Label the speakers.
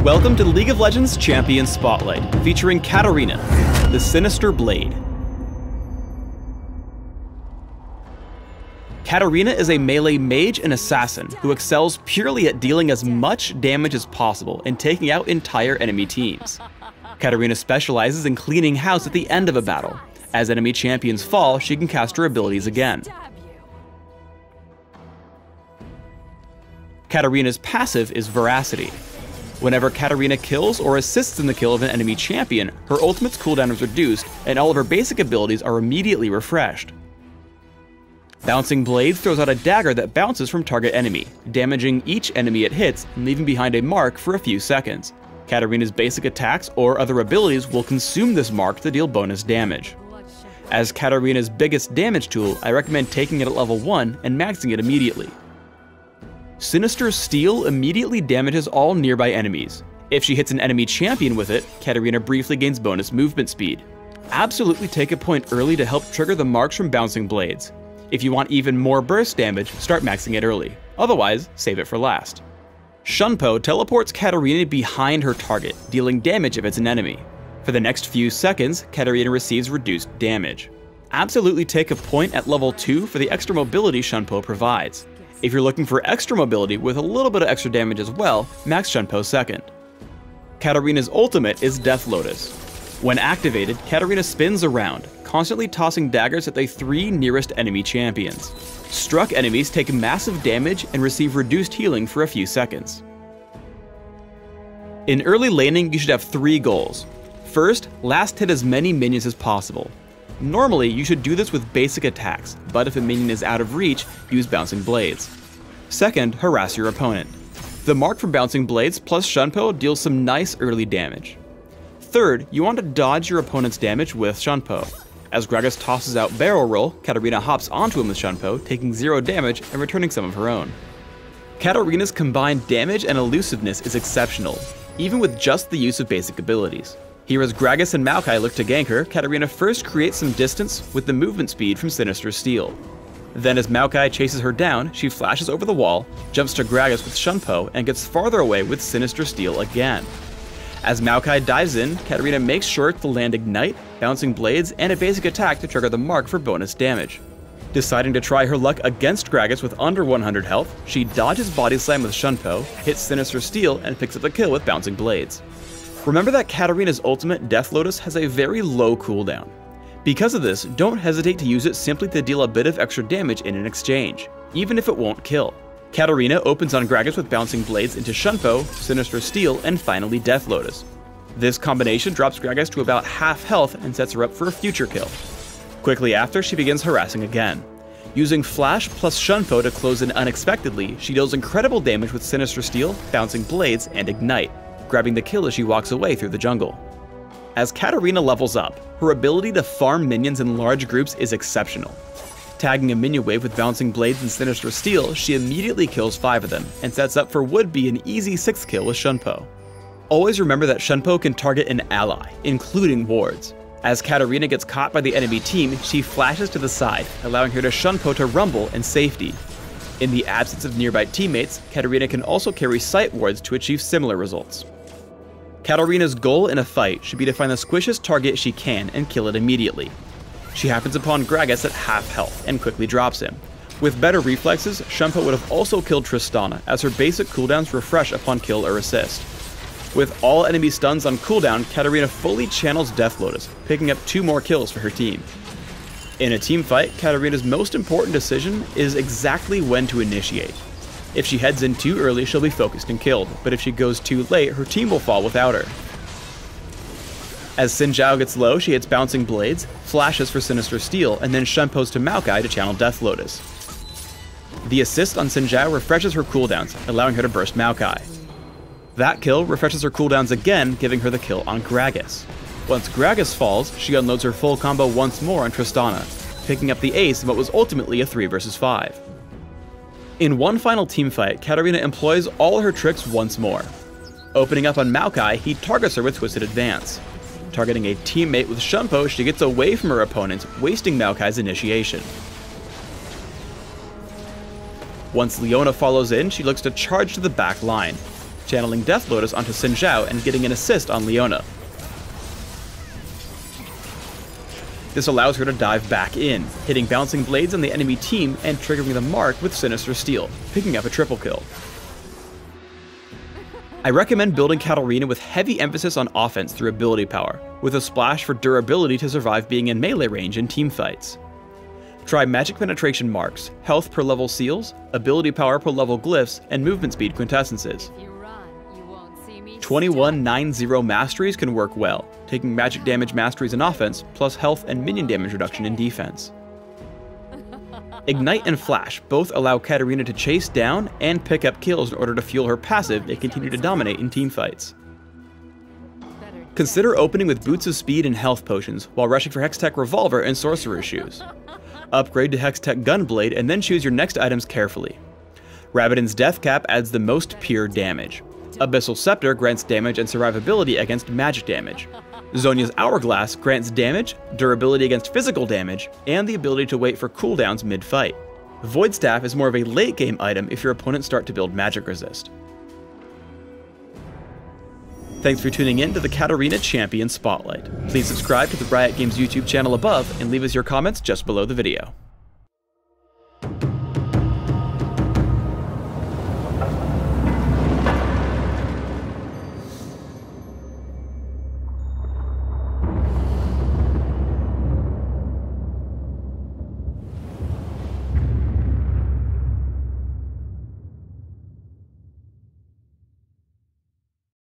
Speaker 1: Welcome to the League of Legends Champion Spotlight, featuring Kataryna, the Sinister Blade. Kataryna is a melee mage and assassin who excels purely at dealing as much damage as possible and taking out entire enemy teams. Kataryna specializes in cleaning house at the end of a battle. As enemy champions fall, she can cast her abilities again. Kataryna's passive is Veracity. Whenever Kataryna kills or assists in the kill of an enemy champion, her ultimate's cooldown is reduced and all of her basic abilities are immediately refreshed. Bouncing Blades throws out a dagger that bounces from target enemy, damaging each enemy it hits and leaving behind a mark for a few seconds. Kataryna's basic attacks or other abilities will consume this mark to deal bonus damage. As Kataryna's biggest damage tool, I recommend taking it at level 1 and maxing it immediately. Sinister Steel immediately damages all nearby enemies. If she hits an enemy champion with it, Kataryna briefly gains bonus movement speed. Absolutely take a point early to help trigger the marks from Bouncing Blades. If you want even more burst damage, start maxing it early. Otherwise, save it for last. Shunpo teleports Kataryna behind her target, dealing damage if it's an enemy. For the next few seconds, Kataryna receives reduced damage. Absolutely take a point at level 2 for the extra mobility Shunpo provides. If you're looking for extra mobility with a little bit of extra damage as well, max Shunpo second. Kataryna's ultimate is Death Lotus. When activated, Kataryna spins around, constantly tossing daggers at the 3 nearest enemy champions. Struck enemies take massive damage and receive reduced healing for a few seconds. In early laning, you should have 3 goals. First, last hit as many minions as possible. Normally, you should do this with basic attacks, but if a minion is out of reach, use Bouncing Blades. Second, harass your opponent. The mark from Bouncing Blades plus Shunpo deals some nice early damage. Third, you want to dodge your opponent's damage with Shunpo. As Gragas tosses out Barrel Roll, Kataryna hops onto him with Shunpo, taking 0 damage and returning some of her own. Kataryna's combined damage and elusiveness is exceptional, even with just the use of basic abilities. Here as Gragas and Maokai look to gank her, Kataryna first creates some distance with the movement speed from Sinister Steel. Then as Maokai chases her down, she flashes over the wall, jumps to Gragas with Shunpo, and gets farther away with Sinister Steel again. As Maokai dives in, Kataryna makes sure to land Ignite, Bouncing Blades, and a basic attack to trigger the mark for bonus damage. Deciding to try her luck against Gragas with under 100 health, she dodges Body Slam with Shunpo, hits Sinister Steel, and picks up the kill with Bouncing Blades. Remember that Kataryna's ultimate, Death Lotus, has a very low cooldown. Because of this, don't hesitate to use it simply to deal a bit of extra damage in an exchange, even if it won't kill. Kataryna opens on Gragas with Bouncing Blades into Shunpo, Sinister Steel, and finally Death Lotus. This combination drops Gragas to about half health and sets her up for a future kill. Quickly after, she begins harassing again. Using Flash plus Shunpo to close in unexpectedly, she deals incredible damage with Sinister Steel, Bouncing Blades, and Ignite, grabbing the kill as she walks away through the jungle. As Kataryna levels up, her ability to farm minions in large groups is exceptional. Tagging a minion wave with Bouncing Blades and Sinister Steel, she immediately kills 5 of them, and sets up for would-be an easy 6th kill with Shunpo. Always remember that Shunpo can target an ally, including wards. As Kataryna gets caught by the enemy team, she flashes to the side, allowing her to Shunpo to rumble in safety. In the absence of nearby teammates, Kataryna can also carry sight wards to achieve similar results. Kataryna's goal in a fight should be to find the squishiest target she can and kill it immediately. She happens upon Gragas at half health and quickly drops him. With better reflexes, Shunpo would have also killed Tristana, as her basic cooldowns refresh upon kill or assist. With all enemy stuns on cooldown, Kataryna fully channels Death Lotus, picking up 2 more kills for her team. In a team fight, Kataryna's most important decision is exactly when to initiate. If she heads in too early, she'll be focused and killed, but if she goes too late, her team will fall without her. As Xin Zhao gets low, she hits Bouncing Blades, flashes for Sinister Steel, and then Shunpos to Maokai to channel Death Lotus. The assist on Xin Zhao refreshes her cooldowns, allowing her to burst Maokai. That kill refreshes her cooldowns again, giving her the kill on Gragas. Once Gragas falls, she unloads her full combo once more on Tristana, picking up the ace in what was ultimately a 3 vs 5. In one final teamfight, Kataryna employs all her tricks once more. Opening up on Maokai, he targets her with Twisted Advance. Targeting a teammate with Shunpo, she gets away from her opponent, wasting Maokai's initiation. Once Leona follows in, she looks to charge to the back line. channeling Death Lotus onto Xin Zhao and getting an assist on Leona. This allows her to dive back in, hitting bouncing blades on the enemy team and triggering the mark with Sinister Steel, picking up a triple kill. I recommend building Katarina with heavy emphasis on offense through ability power, with a splash for durability to survive being in melee range in team fights. Try magic penetration marks, health per level seals, ability power per level glyphs, and movement speed quintessences. 21-9-0 masteries can work well, taking magic damage masteries in offense, plus health and minion damage reduction in defense. Ignite and Flash both allow Katarina to chase down and pick up kills in order to fuel her passive and continue to dominate in teamfights. Consider opening with Boots of Speed and Health Potions, while rushing for Hextech Revolver and Sorcerer's Shoes. Upgrade to Hextech Gunblade and then choose your next items carefully. Rabbidan's Death Cap adds the most pure damage. Abyssal Scepter grants damage and survivability against magic damage. Zhonya's Hourglass grants damage, durability against physical damage, and the ability to wait for cooldowns mid-fight. Void Staff is more of a late-game item if your opponents start to build magic resist. Thanks for tuning in to the Katarina Champion Spotlight. Please subscribe to the Riot Games YouTube channel above and leave us your comments just below the video.